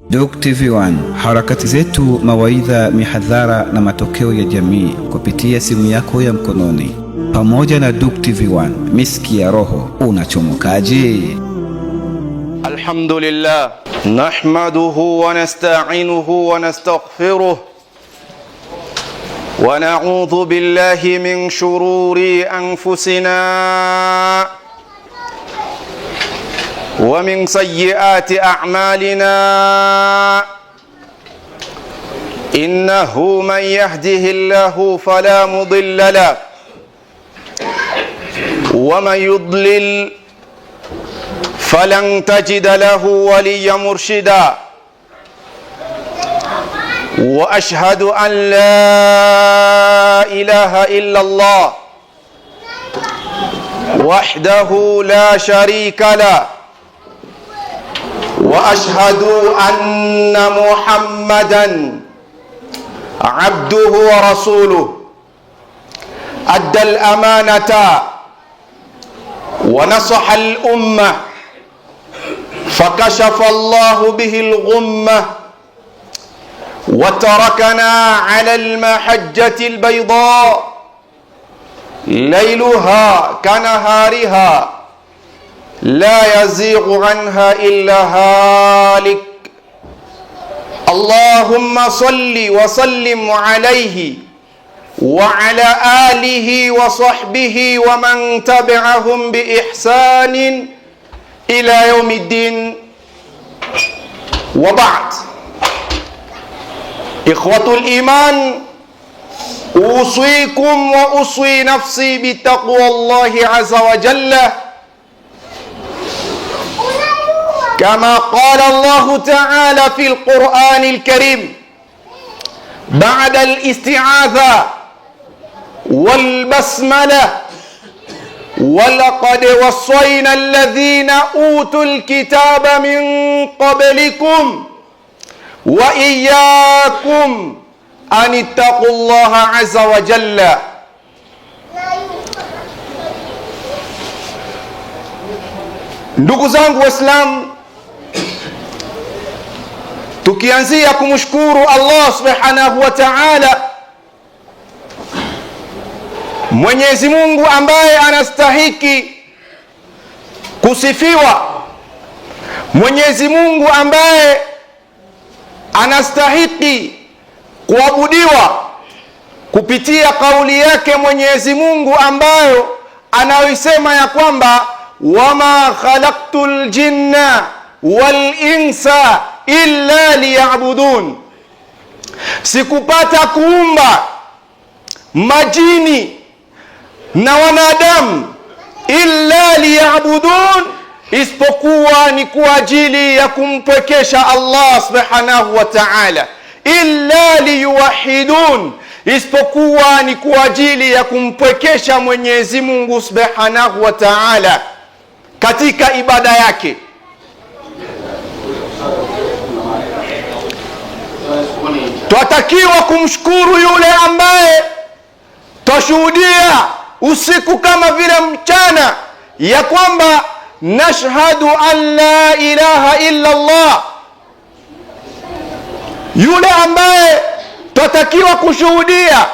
Duq TV1, harakati zetu, mawaidha, mihadhara na matokeo ya jamii kupitia simu yako ya mkononi. Pamoja na Duq TV1, miski ya roho, unachomokaje? Alhamdulillah, nahmaduhu wa nasta'inuhu wa nastaghfiruh wa na'udhu billahi min shururi anfusina ومن سيئات أعمالنا إنه من يهده الله فلا مضل له ومن يضلل فلن تجد له وليا مرشدا وأشهد أن لا إله إلا الله وحده لا شريك له وأشهد أن محمدًا عبده ورسوله أدى الأمانة ونصح الأمة فكشف الله به الغمة وتركنا على المحجة البيضاء ليلها كنهارها لا يزيغ عنها إلا هالك. اللهم صل وسلم عليه وعلى آله وصحبه ومن تبعهم بإحسان إلى يوم الدين. وبعد، إخوة الإيمان، أوصيكم وأوصي نفسي بتقوى الله عز وجل كما قال الله تعالى في القرآن الكريم بعد الاستعاذة والبسملة: ولقد وصينا الذين أوتوا الكتاب من قبلكم وإياكم أن اتقوا الله عز وجل. Ndugu zangu Waislamu, tukianzia kumshukuru Allah subhanahu wa ta'ala, Mwenyezi Mungu ambaye anastahiki kusifiwa, Mwenyezi Mungu ambaye anastahiki kuabudiwa kupitia kauli yake Mwenyezi Mungu ambayo anaisema ya kwamba wama khalaqtul jinna wal insa illa liya'budun, sikupata kuumba majini na wanadamu illa liya'budun, isipokuwa ni kwa ajili ya kumpwekesha Allah subhanahu wa ta'ala. Illa liyuwahidun, isipokuwa ni kwa ajili ya kumpwekesha Mwenyezi Mungu subhanahu wa ta'ala katika ibada yake. Twatakiwa kumshukuru yule ambaye twashuhudia usiku kama vile mchana ya kwamba nashhadu an la ilaha illa Allah, yule ambaye twatakiwa kushuhudia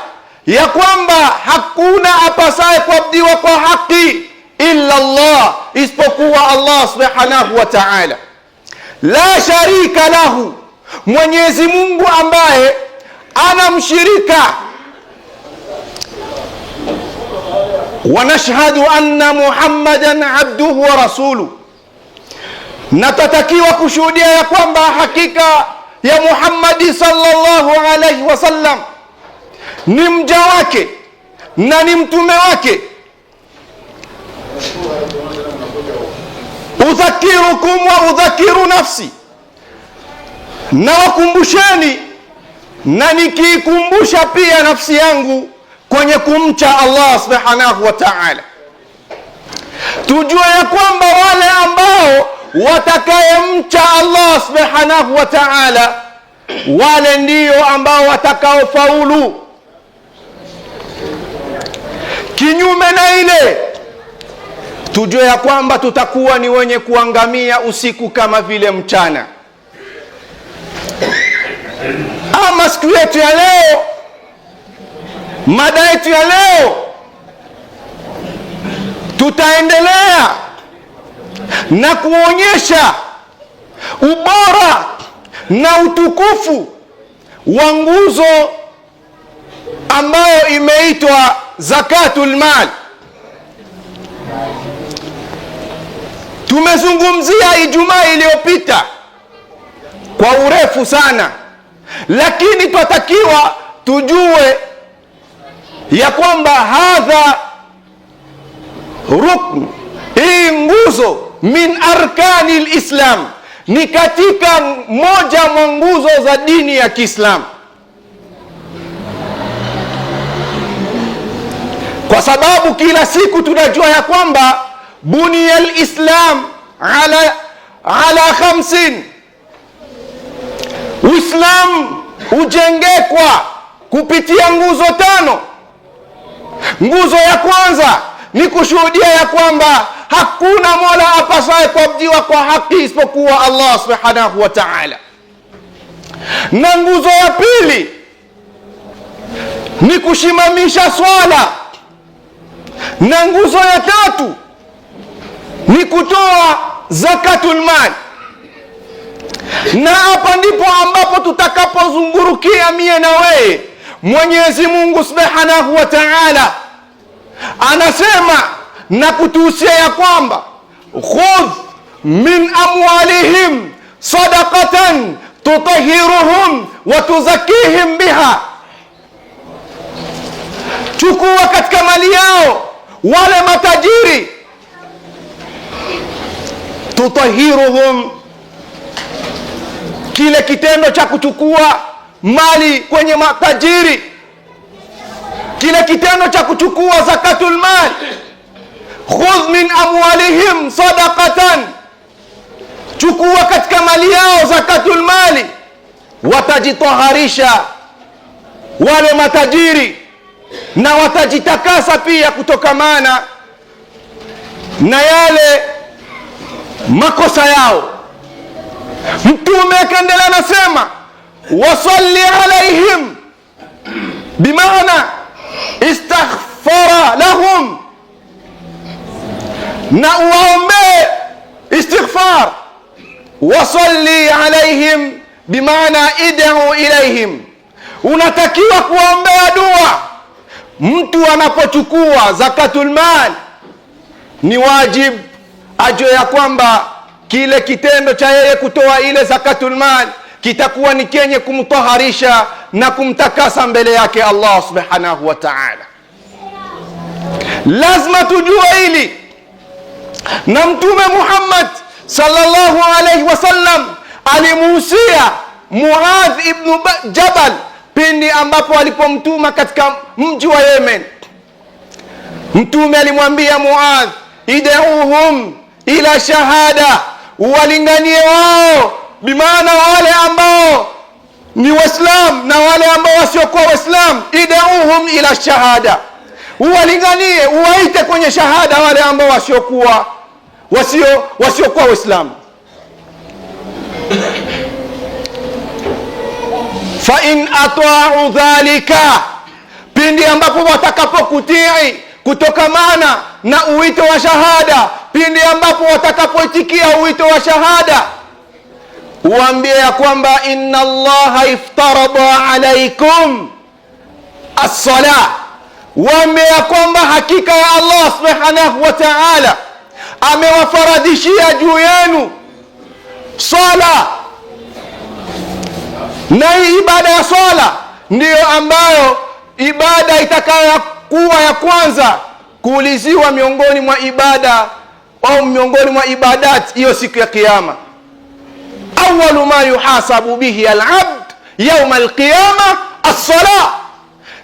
ya kwamba hakuna apasaye kuabudiwa kwa haki illa Allah, isipokuwa Allah subhanahu wa ta'ala. La sharika lahu, Mwenyezi Mungu ambaye ana mshirika. Wa nashhadu anna Muhammadan abduhu wa rasuluhu, na tatakiwa kushuhudia ya kwamba hakika ya Muhammadi sallallahu alayhi wasallam ni mja wake na ni mtume wake. Udhakirukum wa udhakiru nafsi, na wakumbusheni na nikikumbusha pia nafsi yangu kwenye kumcha Allah subhanahu wa ta'ala. Tujue ya kwamba wale ambao watakayemcha Allah subhanahu wa ta'ala, wale ndio ambao watakaofaulu. Kinyume na ile, tujue ya kwamba tutakuwa ni wenye kuangamia usiku kama vile mchana. Ama siku yetu ya leo, mada yetu ya leo, tutaendelea na kuonyesha ubora na utukufu wa nguzo ambayo imeitwa zakatul mal. Tumezungumzia Ijumaa iliyopita kwa urefu sana, lakini twatakiwa tujue ya kwamba hadha rukn, hii nguzo min arkani lislam, ni katika moja mwa nguzo za dini ya Kiislamu, kwa sababu kila siku tunajua ya kwamba bunia alislam ala khamsin, Uislamu ujengekwa kupitia nguzo tano. Nguzo ya kwanza ni kushuhudia ya kwamba hakuna mola apasaye kuabudiwa kwa haki isipokuwa Allah subhanahu wa ta'ala, na nguzo ya pili ni kushimamisha swala, na nguzo ya tatu ni kutoa zakatul mal. Na hapa ndipo ambapo tutakapozungurukia mie na wewe. Mwenyezi Mungu subhanahu wa ta'ala anasema na kutuhusia ya kwamba khudh min amwalihim sadaqatan tutahiruhum wa tuzakihim biha, chukua katika mali yao wale matajiri, tutahiruhum, kile kitendo cha kuchukua mali kwenye matajiri, kile kitendo cha kuchukua zakatul mal, khudh min amwalihim sadaqatan, chukua katika mali yao zakatul mali, watajitaharisha wale matajiri na watajitakasa pia kutokamana na yale makosa yao. Mtume akaendelea nasema, wasalli alaihim, bimaana istaghfara lahum, na uwaombee istighfar. Wasalli alaihim bimaana id'u ilaihim, unatakiwa kuombea dua. Mtu anapochukua zakatul mal ni wajib ajue ya kwamba kile kitendo cha yeye kutoa ile zakatul mal kitakuwa ni kenye kumtaharisha na kumtakasa mbele yake Allah subhanahu wa ta'ala. Lazima tujue hili, na Mtume Muhammad sallallahu alayhi wasallam alimuhusia Muadh ibn Jabal pindi ambapo alipomtuma katika mji wa Yemen. Mtume alimwambia Muadh, id'uhum ila shahada, uwalinganie wao, bimaana wale ambao ni Waislamu na wale ambao wasiokuwa Waislamu, id'uhum ila shahada, uwalinganie, uwaite kwenye shahada wale ambao wasiokuwa Waislamu. Fa in ata'u dhalika, pindi ambapo watakapokutii kutokamana na uwito wa shahada, pindi ambapo watakapoitikia uwito wa shahada, uambie ya kwamba inna Allaha iftarada alaikum as-salah, uambie ya kwamba hakika ya Allah subhanahu wa ta'ala amewafaradhishia juu yenu swala. Na hii ibada ya swala ndiyo ambayo ibada itakayokuwa ya kwanza kuuliziwa miongoni mwa ibada au miongoni mwa ibadat hiyo siku ya Kiyama. Awwalu ma yuhasabu bihi al-abd yawm al-qiyama as-salah,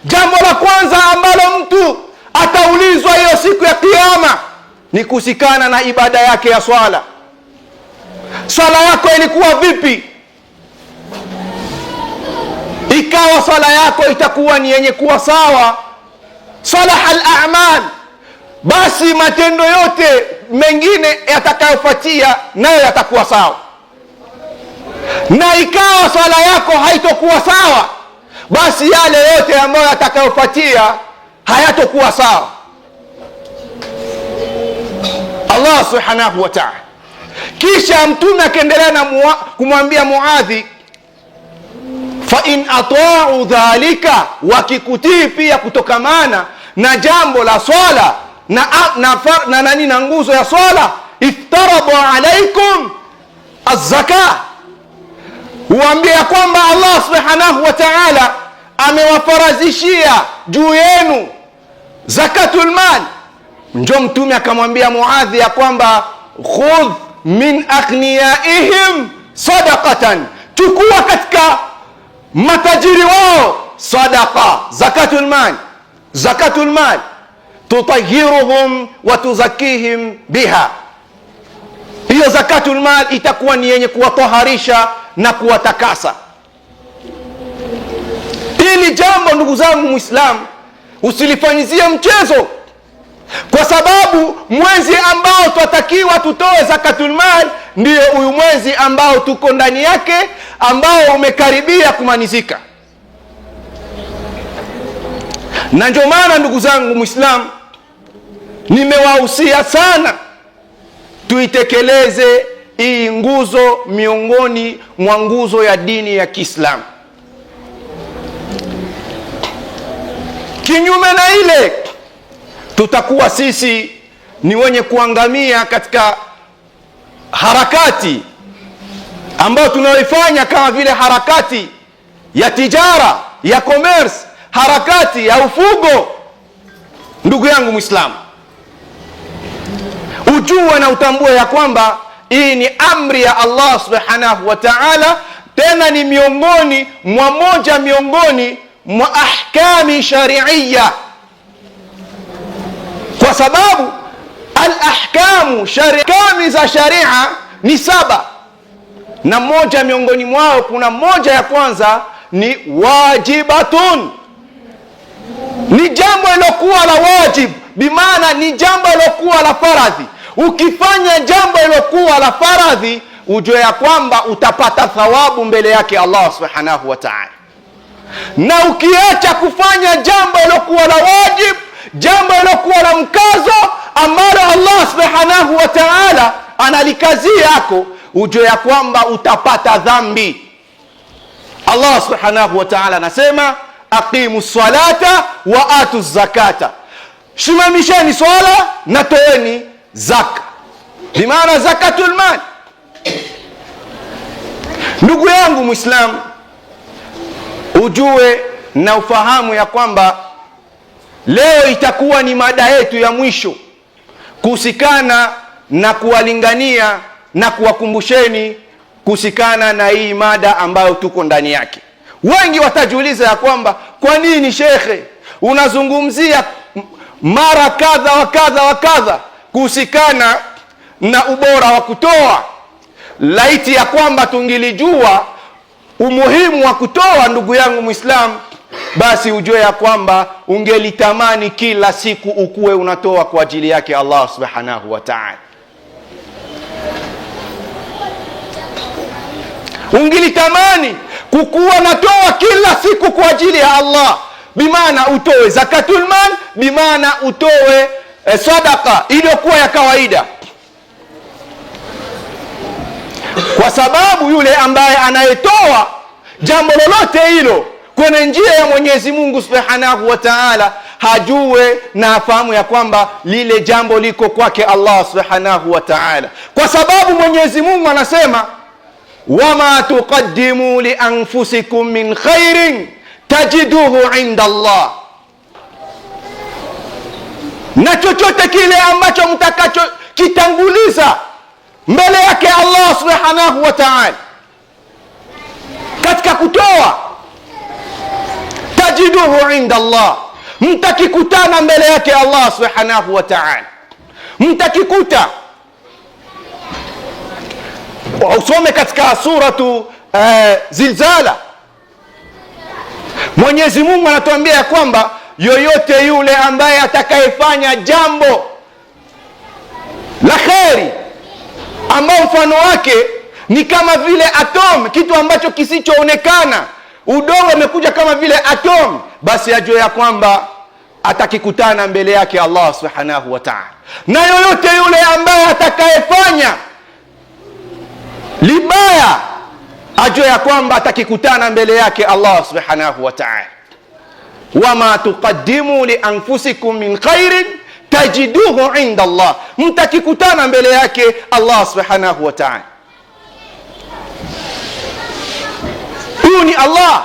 jambo la kwanza ambalo mtu ataulizwa hiyo siku ya Kiyama ni kusikana na ibada yake ya swala. Swala yako ilikuwa vipi? Ikawa swala yako itakuwa ni yenye kuwa sawa, salaha al-a'mal, basi matendo yote mengine yatakayofuatia nayo yatakuwa sawa. na ikawa swala yako haitokuwa sawa, basi yale yote ambayo yatakayofuatia hayatokuwa sawa. Allah subhanahu wa ta'ala. Kisha mtume akaendelea na kumwambia Muadhi, fa in ata'u dhalika, wakikutii pia kutokamana na jambo la swala na nguzo ya swala, iftaradu alaikum az-zakah, huambia kwamba Allah subhanahu wa ta'ala amewafarazishia juu yenu zakatul mal. Njo mtume akamwambia Muadhi ya kwamba khudh min aghniyaihim sadaqatan, chukua katika matajiri wao sadaqa, zakatul mal, tutahiruhum wa tuzakihim biha. Hiyo zakatul mal itakuwa ni yenye kuwataharisha na kuwatakasa. Hili jambo ndugu zangu Muislamu usilifanyizie mchezo, kwa sababu mwezi ambao twatakiwa tutoe zakatul mal ndio huyu mwezi ambao tuko ndani yake, ambao umekaribia kumalizika. Na ndio maana ndugu zangu Muislamu nimewahusia sana tuitekeleze hii nguzo miongoni mwa nguzo ya dini ya Kiislamu. Kinyume na ile, tutakuwa sisi ni wenye kuangamia katika harakati ambayo tunaoifanya, kama vile harakati ya tijara, ya commerce, harakati ya ufugo. Ndugu yangu Muislamu, ujue na utambue ya kwamba hii ni amri ya Allah subhanahu wa ta'ala, tena ni miongoni mwa ahkami shari'iyya, kwa sababu al-ahkamu ahkami za sharia ni 7, na moja miongoni mwao, kuna moja ya kwanza ni wajibatun, ni jambo lilokuwa la wajib, bimaana ni jambo lilokuwa la faradhi. Ukifanya jambo lilokuwa la faradhi, ujue ya kwamba utapata thawabu mbele yake Allah subhanahu wa ta'ala. Na ukiacha kufanya jambo lilokuwa la wajib, jambo lilokuwa la mkazo ambalo Allah subhanahu wa ta'ala analikazia yako, ujue ya kwamba utapata dhambi. Allah subhanahu wa ta'ala anasema aqimu salata wa atu zakata, shimamisheni swala na toeni zaka, bimaana zakatul mal. Ndugu yangu Muislamu, ujue na ufahamu ya kwamba leo itakuwa ni mada yetu ya mwisho kuhusikana na kuwalingania na kuwakumbusheni kuhusikana na hii mada ambayo tuko ndani yake. Wengi watajiuliza ya kwamba kwa nini shekhe unazungumzia mara kadha wa kadha kuhusikana na ubora wa kutoa? Laiti ya kwamba tungilijua umuhimu wa kutoa, ndugu yangu Muislamu, basi ujue ya kwamba ungelitamani kila siku ukuwe unatoa kwa ajili yake Allah subhanahu wa ta'ala. Ungelitamani kukuwa natoa kila siku kwa ajili ya Allah, bimaana utoe zakatul mal, bimaana utoe sadaqa iliyokuwa ya kawaida, kwa sababu yule ambaye anayetoa jambo lolote hilo kwenye njia ya Mwenyezi Mungu subhanahu wa ta'ala, hajue na afahamu ya kwamba lile jambo liko kwake Allah subhanahu wa ta'ala, kwa sababu Mwenyezi Mungu anasema wama tuqaddimu li anfusikum min khairin tajiduhu inda Allah, na chochote kile ambacho mtakacho kitanguliza mbele yake Allah subhanahu wa ta'ala katika kutoa, tajiduhu inda Allah, mtakikutana mbele yake Allah subhanahu wa ta'ala, mtakikuta. Usome katika suratu Zilzala, Mwenyezi Mungu anatuambia ya kwamba yoyote yule ambaye atakayefanya jambo la kheri ambao mfano wake ni kama vile atom, kitu ambacho kisichoonekana. Udongo umekuja kama vile atom, basi ajue ya kwamba atakikutana mbele yake Allah subhanahu wa ta'ala. Na yoyote yule ambaye atakayefanya libaya, ajue ya kwamba atakikutana mbele yake Allah subhanahu wa ta'ala. Wama tuqaddimu li anfusikum min khairin tajiduhu inda Allah, mtakikutana mbele yake Allah subhanahu wa ta'ala. Huyu ni Allah,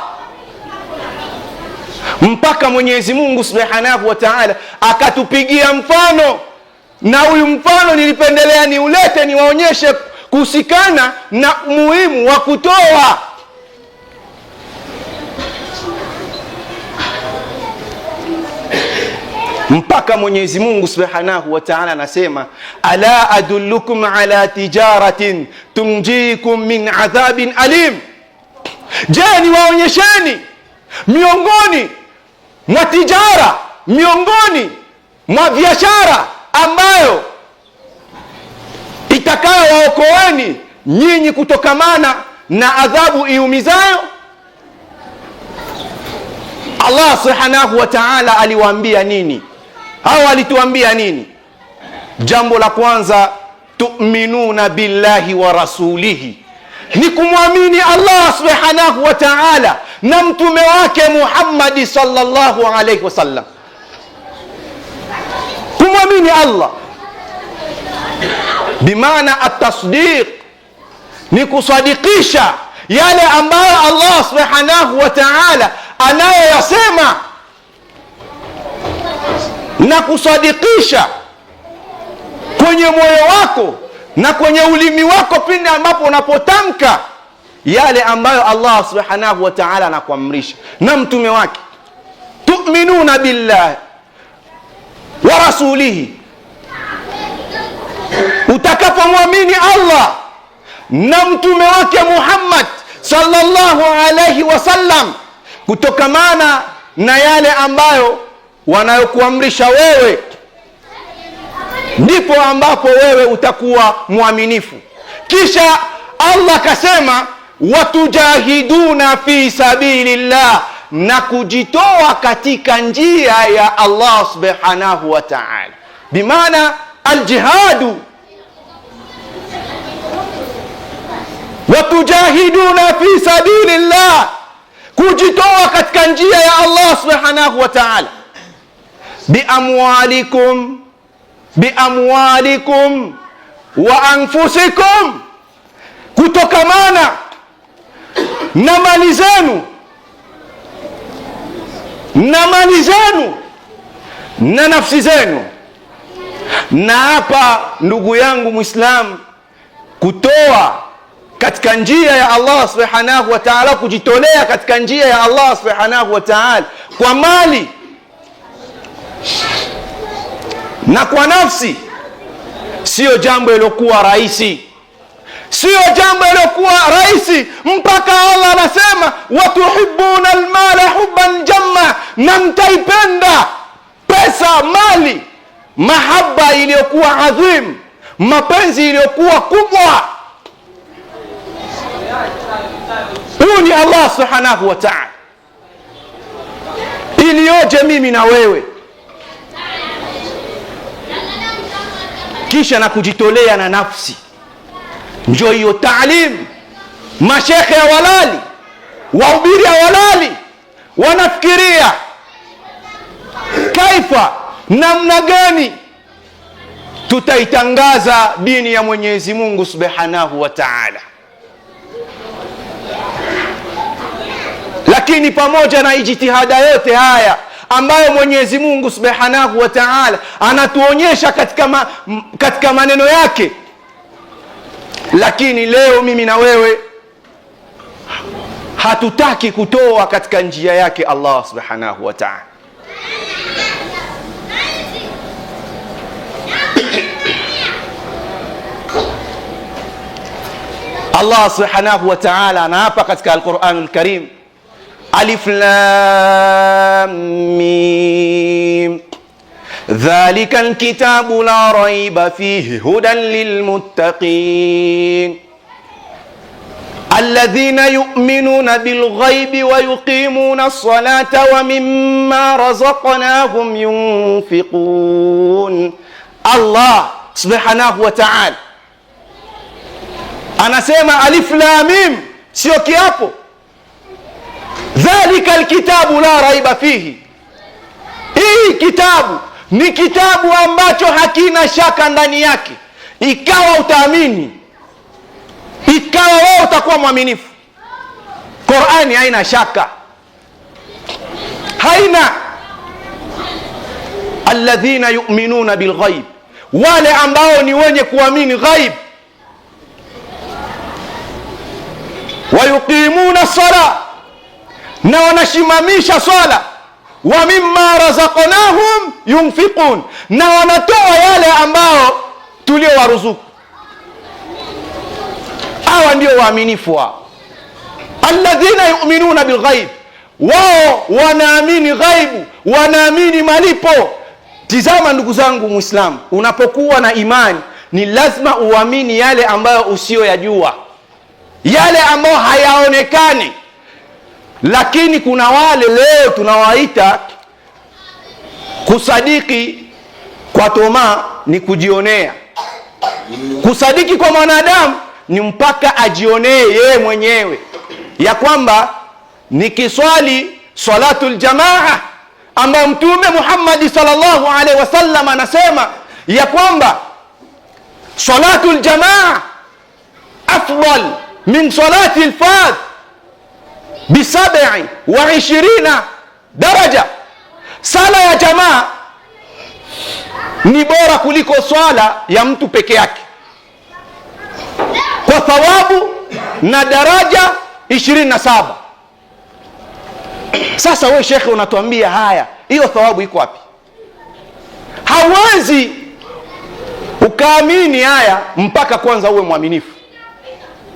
mpaka Mwenyezi Mungu subhanahu wa ta'ala akatupigia mfano, na huyu mfano nilipendelea niulete niwaonyeshe kuhusikana na muhimu wa kutoa. Mpaka Mwenyezi Mungu subhanahu wa ta'ala anasema, ala adullukum ala tijaratin tunjikum min adhabin alim. Je, niwaonyesheni miongoni mwa tijara, miongoni mwa biashara ambayo itakayowaokoeni nyinyi kutokamana na adhabu iumizayo? Allah subhanahu wa ta'ala aliwaambia nini? Au alituambia nini? Jambo la kwanza, tu'minuna billahi wa rasulihi, ni kumwamini Allah subhanahu wa ta'ala na mtume wake Muhammad sallallahu alayhi wasallam. Kumwamini Allah bimaana at-tasdiq, ni kusadikisha yale ambayo Allah subhanahu wa ta'ala anayoyasema, na kusadikisha kwenye moyo wako na kwenye ulimi wako pindi ambapo unapotamka yale ambayo Allah subhanahu wa ta'ala anakuamrisha na mtume wake. Tu'minuna billahi wa rasulihi, utakapomwamini Allah na mtume wake Muhammad sallallahu alayhi wasallam kutokamana na yale ambayo wanayokuamrisha wewe, ndipo ambapo wewe utakuwa mwaminifu. Kisha Allah kasema, watujahiduna fi sabilillah, na kujitoa katika njia ya Allah subhanahu wa ta'ala, bimaana aljihadu. Watujahiduna fi sabilillah, kujitoa katika njia ya Allah subhanahu wa ta'ala, biamwalikum wa anfusikum, kutokamana na mali zenu na nafsi zenu. Na hapa ndugu yangu Muislamu, kutoa katika njia ya Allah subhanahu wa ta'ala, kujitolea katika njia ya Allah subhanahu wa ta'ala kwa mali na kwa nafsi, sio jambo lilokuwa rahisi, sio jambo lilokuwa rahisi, mpaka Allah anasema watuhibbuna almala hubban jamma, na mtaipenda pesa, mali, mahaba iliyokuwa adhim, mapenzi iliyokuwa kubwa. Huyu ni Allah subhanahu wa ta'ala. Ilioje mimi na wewe, kisha na kujitolea na nafsi. Njoo hiyo taalim. Mashekhe ya walali, wahubiri ya walali, wanafikiria kaifa, namna gani tutaitangaza dini ya Mwenyezi Mungu subhanahu wa ta'ala. Lakini pamoja na ijtihada yote haya ambayo Mwenyezi Mungu subhanahu wa ta'ala anatuonyesha katika maneno yake, lakini leo mimi na wewe hatutaki kutoa katika njia yake Allah subhanahu wa ta'ala. Allah subhanahu wa ta'ala anaapa katika Al-Qur'anul Karim, Alif Lam Mim, dhalika alkitabu la raiba fihi hudan lilmuttaqin. alladhina yu'minuna bilghaibi wa yuqimuna as-salata wa mimma razaqnahum yunfiqun. Allah subhanahu wa ta'ala anasema alif lam mim, sio kiapo. Dhalika alkitabu la raiba fihi, hii kitabu ni kitabu ambacho hakina shaka ndani yake. Ikawa utaamini, ikawa wewe utakuwa mwaminifu. Qur'ani haina shaka, haina. Alladhina yu'minuna bilghaib, wale ambao ni wenye kuamini ghaib. Wa yuqimuna sala, na wanashimamisha swala. Wa mimma razaqnahum yunfiqun, na wanatoa yale ambao tuliowaruzuku. Hawa ndio waaminifu wao. Alladhina yu'minuna bilghaib, wao wanaamini ghaibu, wanaamini malipo. Tizama ndugu zangu Muislamu, unapokuwa na imani ni lazima uamini yale ambayo usiyoyajua, yale ambayo hayaonekani. Lakini kuna wale leo tunawaita kusadiki kwa toma ni kujionea. Kusadiki kwa mwanadamu ni mpaka ajionee yeye mwenyewe ya kwamba nikiswali salatul jamaa ambayo Mtume Muhammad sallallahu alaihi wasallam anasema ya kwamba salatul jamaa afdal min salati al-fard bi27 daraja. Sala ya jamaa ni bora kuliko swala ya mtu peke yake kwa thawabu na daraja 27. Sasa wewe shekhe unatuambia haya, hiyo thawabu iko wapi? Hawezi ukaamini haya mpaka kwanza uwe mwaminifu,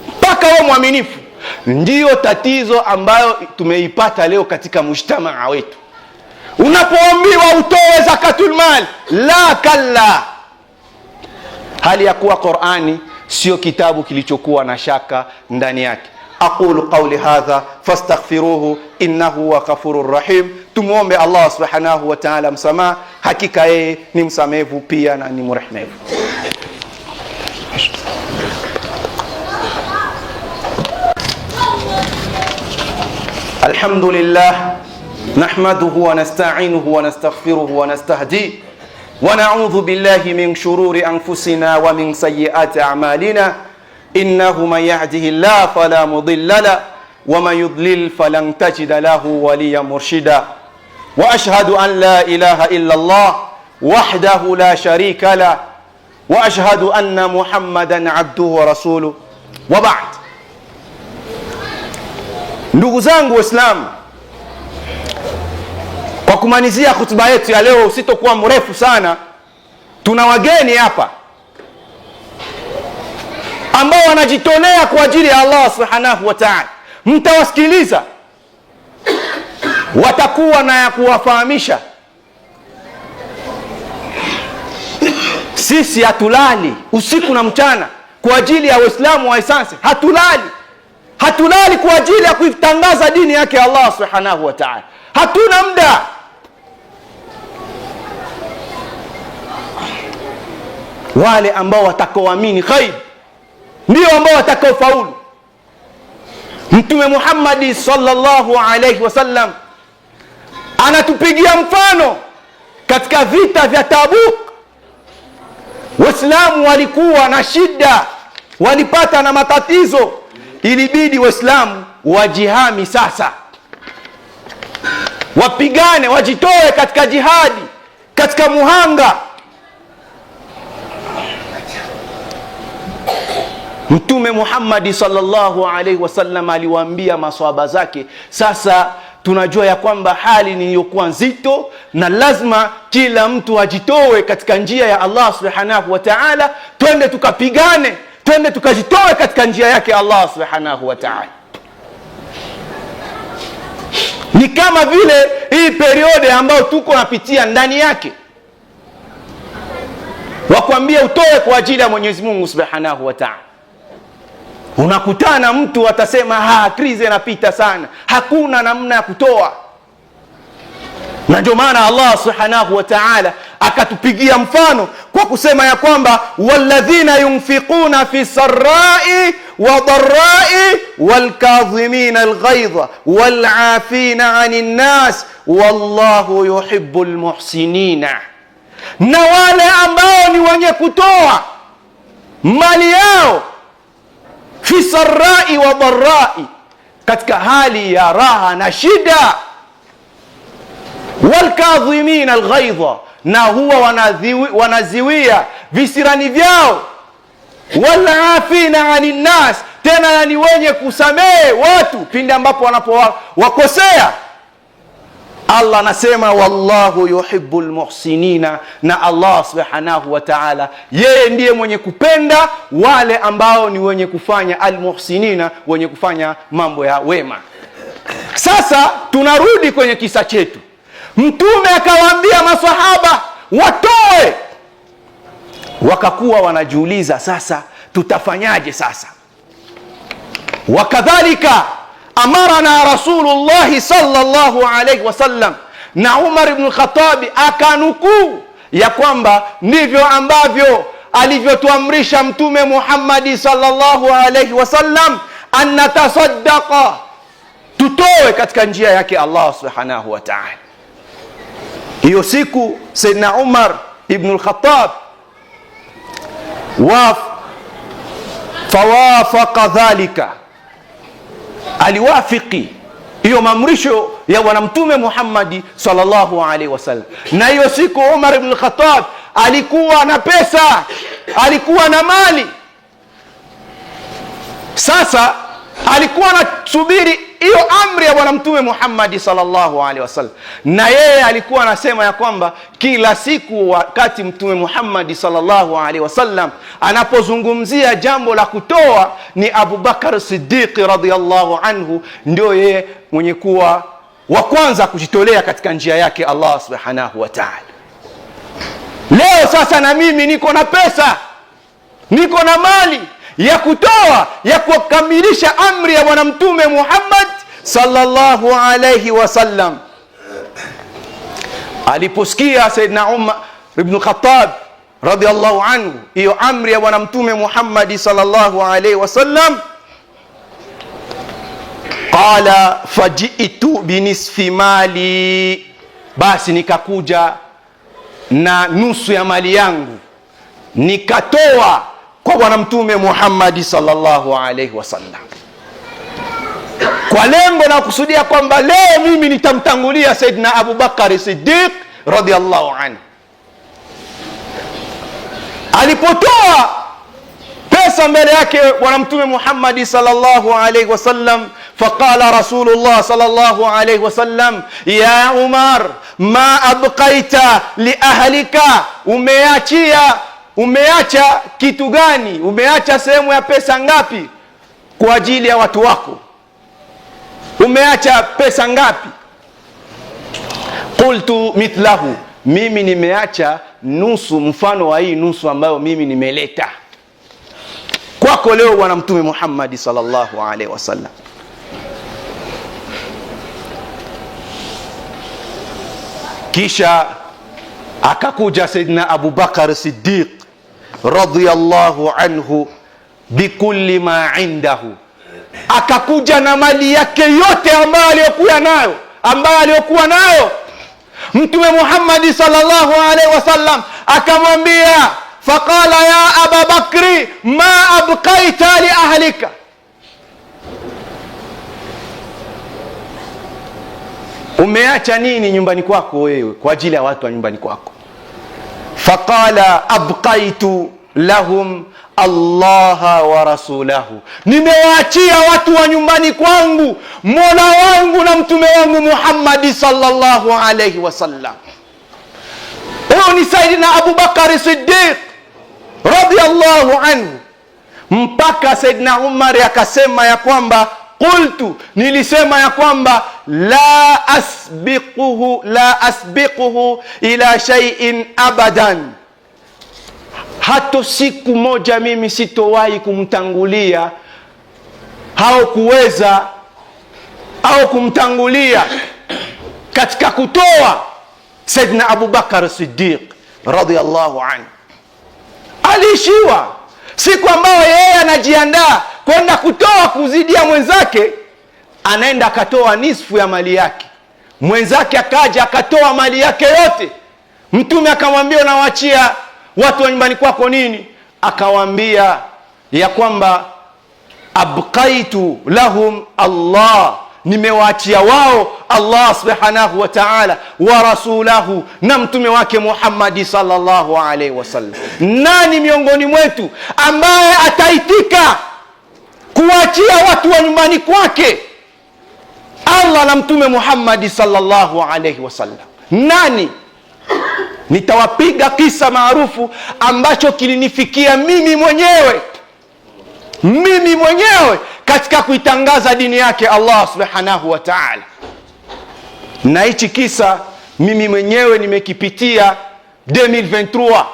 mpaka uwe mwaminifu. Ndiyo tatizo ambayo tumeipata leo katika mujtamaa wetu. Unapoambiwa utoe zakatul mal, la kalla, hali ya kuwa Qur'ani sio kitabu kilichokuwa na shaka ndani yake. Aqulu qawli hadha fastaghfiruhu innahu huwa ghafurur rahim. Tumuombe Allah subhanahu wa ta'ala msamaha, hakika yeye ni msamehevu pia na ni mrehemu. Alhamdulillah nahmaduhu wa nasta'inuhu wa nastaghfiruhu wa nastahdihi wa na'udhu billahi min shururi anfusina wa min sayyiati a'malina. innahu man yahdihillahu fala mudilla lahu wa man yudlil falan tajida lahu waliyan murshida. Wa ashhadu an la ilaha illa Allah wahdahu la sharika lahu wa ashhadu anna Muhammadan abduhu wa rasuluhu. Wa ba'd. Ndugu zangu Waislamu, kwa kumalizia hutuba yetu ya leo, usitokuwa mrefu sana, tuna wageni hapa ambao wanajitolea kwa ajili ya Allah subhanahu wa ta'ala. Mtawasikiliza, watakuwa na ya kuwafahamisha. Sisi hatulali usiku na mchana kwa ajili ya Waislamu wa Isansi. Hatulali kwa ajili ya kuitangaza dini yake Allah subhanahu wa ta'ala. Hatuna muda. Wale ambao watakaoamini ghaib ndio ambao watakaofaulu. Mtume Muhammad sallallahu alayhi wasallam anatupigia mfano katika vita vya Tabuk. Waislamu walikuwa na shida, walipata na matatizo, ilibidi Waislamu wajihami sasa, wapigane, wajitoe katika jihadi, katika muhanga. Mtume Muhammad sallallahu alaihi wasallam aliwaambia maswahaba zake, sasa tunajua ya kwamba hali iliyokuwa nzito na lazima kila mtu ajitoe katika njia ya Allah subhanahu wa ta'ala. Twende tukapigane, twende tukajitoe katika njia yake Allah subhanahu wa ta'ala. Ni kama vile hii periode ambayo tuko napitia ndani yake, wakwambia utoe kwa ajili ya Mwenyezi Mungu subhanahu wa ta'ala. Unakutana mtu atasema krizi inapita sana, hakuna namna ya kutoa. Na ndio maana Allah subhanahu wa ta'ala akatupigia mfano kwa kusema ya kwamba walladhina yunfiquna fi sarra'i wa dharra'i walkadhimina alghaidha wal'afina 'anil nas wallahu yuhibbul muhsinina, na wale ambao ni wenye kutoa mali yao fi sarra'i wa dharra'i, katika hali ya raha na shida, walkadhimina alghaidha, na huwa wanaziwia visirani vyao, walafina anin nas, tena ni wenye kusamehe watu pindi ambapo wanapowakosea. Allah anasema wallahu yuhibbul muhsinina, na Allah subhanahu wa ta'ala yeye ndiye mwenye kupenda wale ambao ni wenye kufanya almuhsinina, wenye kufanya mambo ya wema. Sasa tunarudi kwenye kisa chetu. Mtume akawaambia maswahaba watoe, wakakuwa wanajiuliza sasa tutafanyaje sasa. Wakadhalika amarana Rasulullah sallallahu alayhi wasallam, na Umar ibn Khattab akanukuu ya kwamba ndivyo ambavyo alivyotuamrisha Mtume Muhammad sallallahu alayhi wasallam, an natasaddaqa, tutoe katika njia yake Allah subhanahu wa ta'ala. Hiyo siku Sayyidina Umar ibn al-Khattab fawafaqa dhalika, aliwafiki hiyo maamrisho ya bwana Mtume Muhammad sallallahu alaihi wasallam. Na hiyo siku Umar ibn al-Khattab alikuwa na pesa, alikuwa na mali. Sasa alikuwa anasubiri hiyo amri ya bwana Mtume Muhammad sallallahu alaihi wasallam, na yeye alikuwa anasema ya kwamba kila siku wakati Mtume Muhammad sallallahu alaihi wasallam anapozungumzia jambo la kutoa, ni Abu Bakar Siddiq radhiyallahu anhu ndio yeye mwenye kuwa wa kwanza kujitolea katika njia yake Allah subhanahu wa ta'ala. Leo sasa na mimi niko na pesa, niko na mali ya kutoa, ya kukamilisha amri ya bwana Mtume Muhammad sallallahu alayhi wasallam. Aliposikia Sayyidina Umar ibn Khattab radhiyallahu anhu hiyo amri ya bwana Mtume Muhammad sallallahu alayhi wasallam, qala faji'tu binisfi mali, basi nikakuja na nusu ya mali yangu nikatoa kwa bwana Mtume Muhammad sallallahu alayhi wasallam, kwa lengo na kusudia kwamba leo mimi nitamtangulia Saidina Abu Bakar Siddiq radhiyallahu anhu. Alipotoa pesa mbele yake bwana Mtume Muhammad sallallahu alayhi wasallam, faqala Rasulullah sallallahu alayhi wasallam, ya Umar ma abqaita li ahlika, umeacha kitu gani? Umeacha sehemu ya pesa ngapi kwa ajili ya watu wako? Umeacha pesa ngapi? Qultu mithlahu, mimi nimeacha nusu, mfano wa hii nusu ambayo mimi nimeleta kwako leo bwana Mtume Muhammad sallallahu alaihi wasallam. Kisha akakuja Saidina Abu Bakar Siddiq radhiyallahu anhu bikulli ma indahu, akakuja na mali yake yote ambayo aliyokuwa nayo. Mtume Muhammad sallallahu alaihi wasallam akamwambia, faqala ya Aba Bakri ma abqaita li ahlika, umeacha nini nyumbani kwako wewe kwa ajili ya watu wa nyumbani kwako? Faqala abqaitu lahum Allaha wa rasulahu, nimewaachia watu wa nyumbani kwangu Mola wangu na mtume wangu Muhammad sallallahu alayhi wasallam. Huyo ni Saidina Abu Bakar Siddiq radhiyallahu anhu, mpaka Saidina Umar akasema ya kwamba qultu, nilisema ya kwamba la asbiquhu ila shay'in abadan, hata siku moja mimi sitowahi kumtangulia hawakuweza au kumtangulia katika kutoa Saidina Abu Bakar Siddiq radhiyallahu anhu. Aliishiwa siku ambayo yeye anajiandaa kwenda kutoa kuzidia mwenzake, anaenda akatoa nisfu ya mali yake, mwenzake akaja akatoa mali yake yote. Mtume akamwambia, unawaachia watu wa nyumbani kwako nini? Akawaambia ya kwamba abqaitu lahum Allah, nimewaachia wao Allah subhanahu wa ta'ala wa rasulahu, na mtume wake Muhammad sallallahu alaihi wasallam. Nani miongoni mwetu ambaye ataitika kuachia watu wa nyumbani kwake Allah na mtume Muhammad sallallahu alaihi wasallam? Nani? Nitawapiga kisa maarufu ambacho kilinifikia mimi mwenyewe katika kuitangaza dini yake Allah subhanahu wa ta'ala. Na hichi kisa mimi mwenyewe nimekipitia 2023.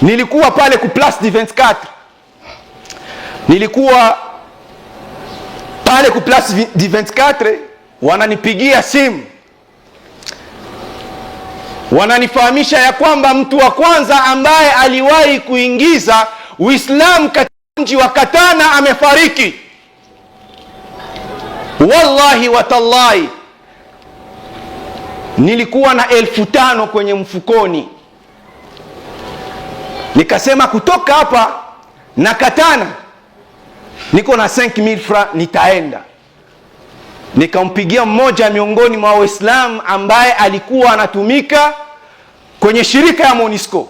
Nilikuwa pale ku Place du 24. Nilikuwa pale ku Place du 24, wananipigia simu, wananifahamisha ya kwamba mtu wa kwanza ambaye aliwahi kuingiza Uislamu katika mji wa Katana amefariki. Wallahi wa tallahi, nilikuwa na 5,000 kwenye mfukoni. Nikasema kutoka hapa na Katana niko na 5,000 francs, nitaenda. Nikampigia mmoja miongoni mwa Waislamu ambaye alikuwa anatumika kwenye shirika ya MONUSCO,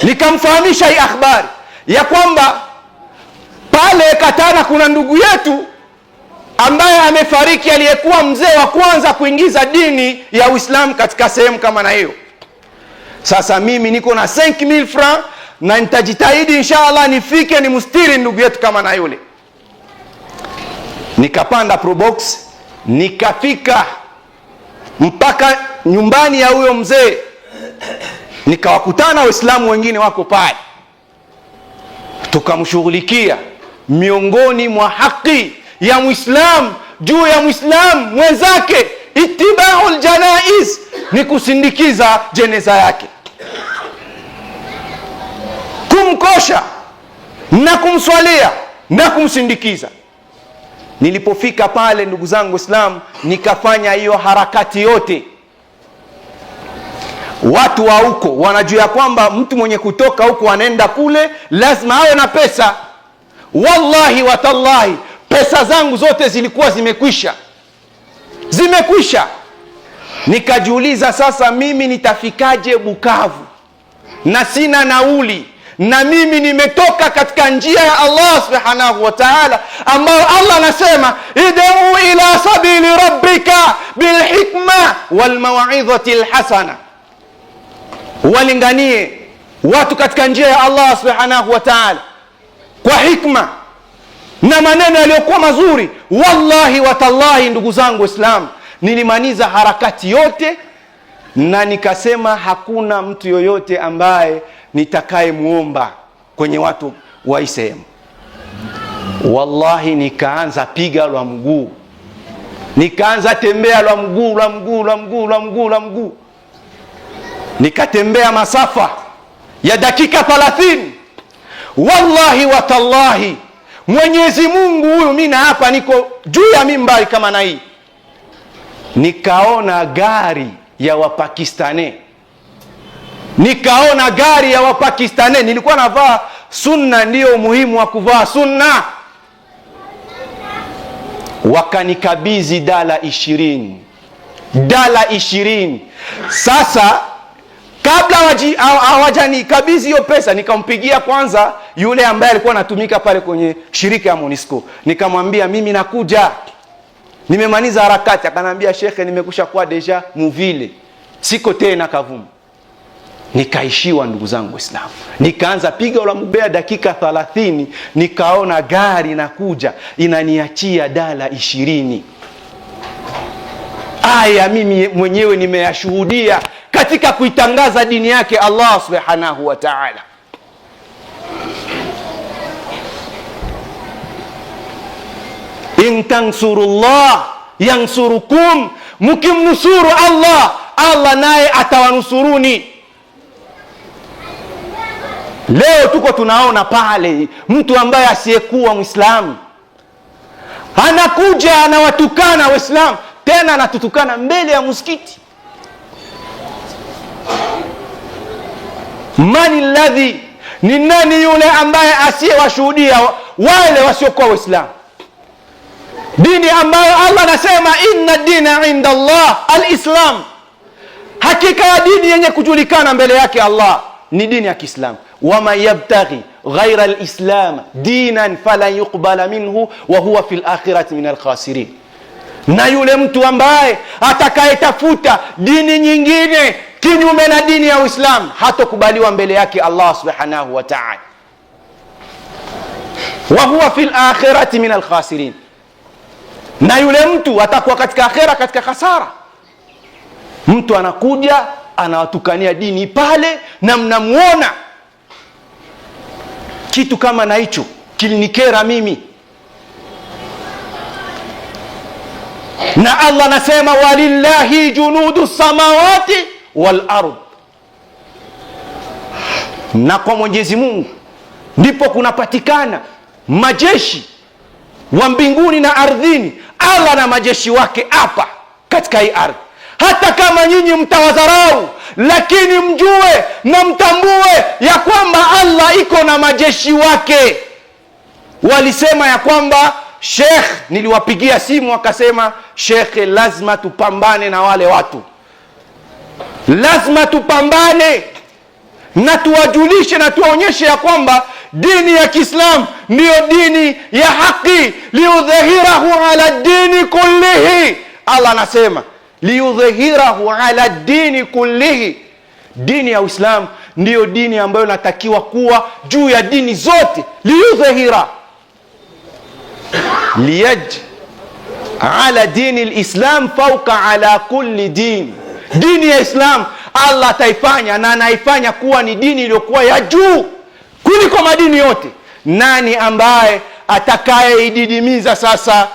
nikamfahamisha hii habari ya kwamba pale Katana kuna ndugu yetu ambaye amefariki, aliyekuwa mzee wa kwanza kuingiza dini ya Uislamu katika sehemu kama na hiyo. Sasa mimi niko na 5,000 francs na nitajitahidi inshallah nifike nimstiri ndugu yetu kama na yule. Nikapanda Probox, nikafika mpaka nyumbani ya huyo mzee, nikawakutana Waislamu wengine wako pale, tukamshughulikia. Miongoni mwa haki ya Muislamu juu ya Muislamu mwenzake, ittibaul janaiz, ni kusindikiza jeneza yake, kumkosha na kumswalia na kumsindikiza. Nilipofika pale, ndugu zangu Waislamu, nikafanya hiyo harakati yote. Watu wa huko wanajua kwamba mtu mwenye kutoka huko anaenda kule lazima awe na pesa. Wallahi wa tallahi, pesa zangu zote zilikuwa zimekwisha. Nikajiuliza, sasa mimi nitafikaje Bukavu na sina nauli, na mimi nimetoka katika njia ya Allah subhanahu wa ta'ala, ambayo Allah anasema id'u ila sabili rabbika bilhikma walmaw'idhati alhasana, walinganie watu katika njia ya Allah subhanahu wa ta'ala kwa hikma na maneno yaliyokuwa mazuri. Wallahi wa tallahi, ndugu zangu Waislamu, nilimaniza harakati yote na nikasema hakuna mtu yoyote ambaye nitakaye muomba kwenye watu wa sehemu. Wallahi nikaanza piga lwa mguu, nikaanza tembea lwa mguu, nikatembea masafa ya dakika 30. Wallahi wa tallahi, Mwenyezi Mungu huyu, mimi hapa niko juu ya mimbari kama na hii, nikaona gari ya Wapakistani. Nilikuwa navaa sunna, ndio muhimu wa kuvaa sunna. Wakanikabidhi dala 20. Sasa kabla hawajanikabidhi hiyo pesa, nikampigia kwanza yule ambaye alikuwa anatumika pale kwenye shirika ya MONUSCO. Nikamwambia mimi nakuja, nimemaliza harakati. Akanambia, shekhe, nimekusha kwa deja muvile, siko tena Kavumu. Nikaishiwa, ndugu zangu Waislamu. Nikaanza piga ula mbea dakika 30, nikaona gari nakuja inaniachia dala 20. Aya mimi mwenyewe nimeyashuhudia katika kuitangaza dini yake Allah subhanahu wa ta'ala. in tansurullah yansurukum, mkimnusuru Allah, Allah naye atawanusuruni. Leo tuko tunaona pale mtu ambaye asiyekuwa Muislamu anakuja anawatukana Waislamu, tena anatutukana mbele ya msikiti. Mani alladhi, ni nani yule ambaye asiyewashuhudia wale wasiokuwa Waislamu? Dini ambayo Allah anasema inna dina inda Allah al-Islam, hakika ya dini yenye kujulikana mbele yake Allah ni dini ya Kiislamu. Wama yabtaghi ghaira al-Islam dinan falan yuqbala minhu wa huwa fil akhirati min al-khasirin, na yule mtu ambaye atakayetafuta dini nyingine kinyume na dini ya Uislamu hatokubaliwa mbele yake Allah subhanahu wa ta'ala, wa huwa fil akhirati min al-khasirin, na yule mtu atakuwa katika akhera katika hasara. Mtu anakuja anawatukania dini pale na mnamuona. Kitu kama na hicho kilinikera mimi. Na Allah anasema walillahi junudu samawati wal ard, na kwa Mwenyezi Mungu ndipo kunapatikana majeshi wa mbinguni na ardhini. Allah na majeshi wake hapa katika hii ardhi. Hata kama nyinyi mtawadharau, lakini mjue na mtambue ya kwamba Allah iko na majeshi wake. Walisema ya kwamba Sheikh, niliwapigia simu wakasema, Sheikh, lazima tupambane na wale watu, lazima tupambane na tuwajulishe na tuwaonyeshe ya kwamba dini ya Kiislamu ndiyo dini ya haki. Liudhhirahu ala dini kullihi, Allah anasema liudhhirahu ala dini kullihi. Dini ya Uislamu ndiyo dini ambayo inatakiwa kuwa juu ya dini zote. Liudhhira liyaj ala dini alislam fawqa ala kulli din. Dini ya Islam Allah ataifanya na anaifanya kuwa ni dini iliyokuwa ya juu kuliko madini yote. Nani ambaye atakayeididimiza sasa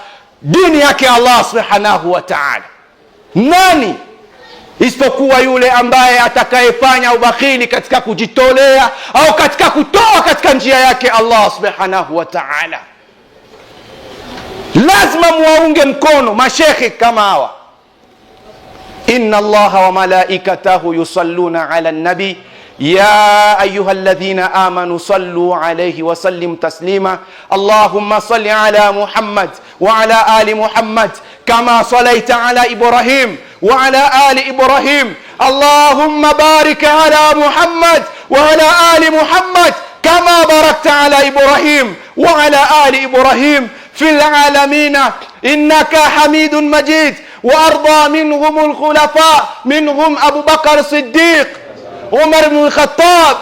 dini yake Allah subhanahu wa ta'ala? Nani isipokuwa yule ambaye atakayefanya ubakhili katika kujitolea au katika kutoa katika njia yake Allah subhanahu wa ta'ala. Lazima muwaunge mkono mashekhi kama hawa. Inna Allaha wa malaikatahu yusalluna ala nabi ya ayuha alladhina amanu sallu alayhi wa sallim taslima. Allahumma salli ala Muhammad wa ala ali Muhammad kama sallaita ala Ibrahim wa ala ali Ibrahim. Allahumma barik ala Muhammad wa ala ali Muhammad kama barakta ala Ibrahim wa ala ali Ibrahim fil alamin innaka Hamidun Majid. وأرضى منهم الخلفاء منهم أبو بكر الصديق عمر بن الخطاب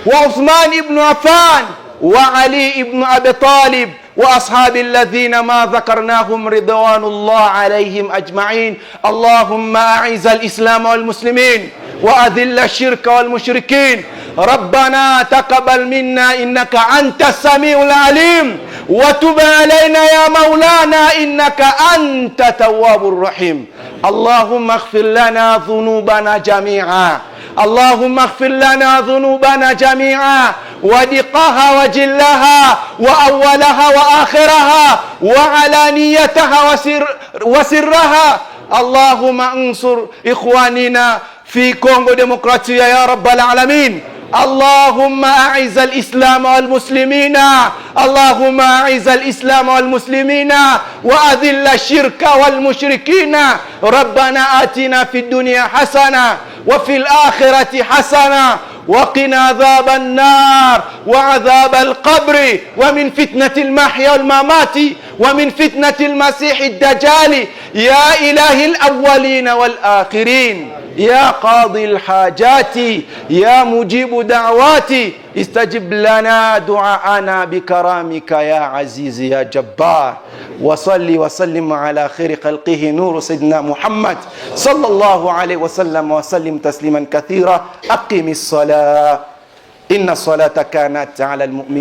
وعثمان بن عفان وعلي بن أبي طالب وأصحاب الذين ما ذكرناهم رضوان الله عليهم أجمعين. اللهم أعز الإسلام والمسلمين وأذل الشرك والمشركين. ربنا تقبل منا إنك أنت السميع العليم وتب علينا يا مولانا إنك أنت التواب الرحيم. اللهم اغفر لنا ذنوبنا جميعا. اللهم اغفر لنا ذنوبنا جميعا ودقها وجلها وأولها وآخرها وعلانيتها وسرها. اللهم انصر إخواننا في كونغو ديمقراطية يا رب العالمين. اللهم أعز الإسلام والمسلمين. اللهم أعز الإسلام والمسلمين وأذل الشرك والمشركين. ربنا آتنا في الدنيا حسنة وفي الآخرة حسنة وقنا عذاب النار وعذاب القبر ومن فتنة المحيا والممات ومن فتنة المسيح الدجال. يا إله الأولين والآخرين يا قاضي الحاجات يا مجيب دعواتي استجب لنا دعاءنا بكرامك يا عزيز يا جبار. وصلي وسلم على خير خلقه نور سيدنا محمد صلى الله عليه وسلم وسلم تسليما كثيرا. أقم الصلاة إن الصلاة كانت على المؤمنين